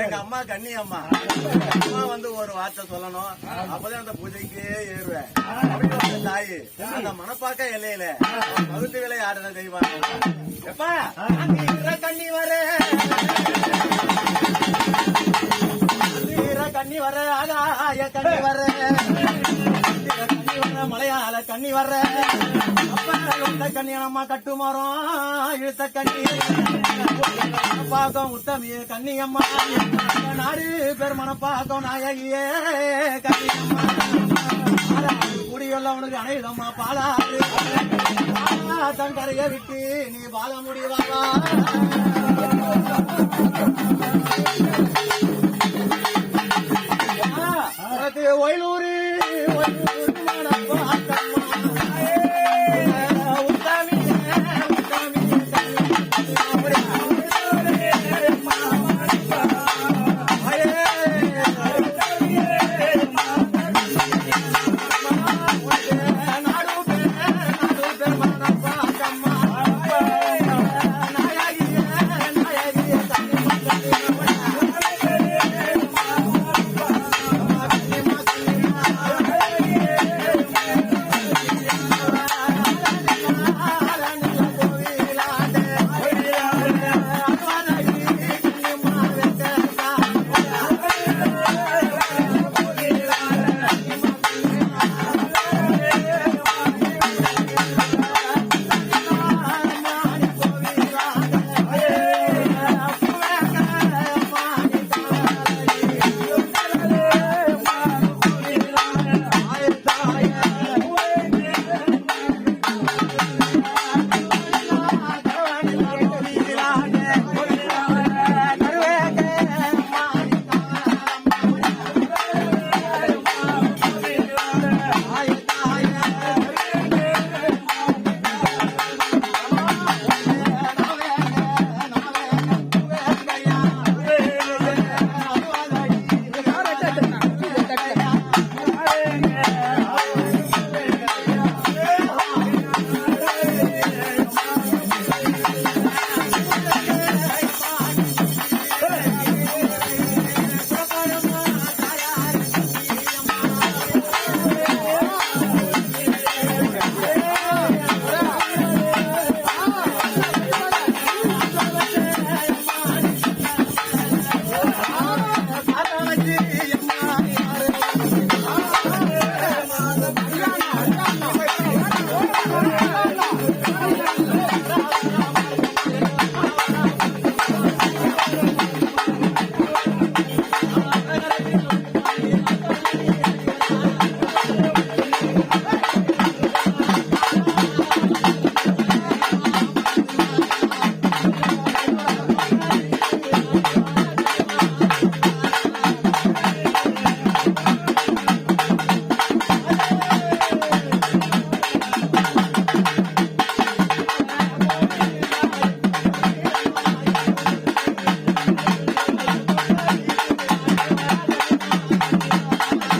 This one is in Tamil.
எங்க அம்மா கண்ணி அம்மா வந்து ஒரு வார்த்தை சொல்லணும், அப்பதான் அந்த பூஜைக்கு ஏறுவேன். அப்படி தாயி அந்த மனப்பாக்க எல்லையில பகுத்து விலை ஆடுற தெய்வம். எப்பா கண்ணி வர கண்ணி வர ஆகாய கண்ணி வர கண்ணி வர மலையாள கண்ணி வர அப்ப கண்ணி நம்ம கட்டு மரம் இழுத்த கண்ணி மனப்பாக்கம் உத்தமிய கண்ணியம்மா நாடு பேர் மனப்பாக்கம் நாயகியே கண்ணியம்மா குடியொல்ல உனக்கு அனைதம்மா பாலாறு தன் கரையை விட்டு நீ வாழ முடிவாளா ஒயிலூரு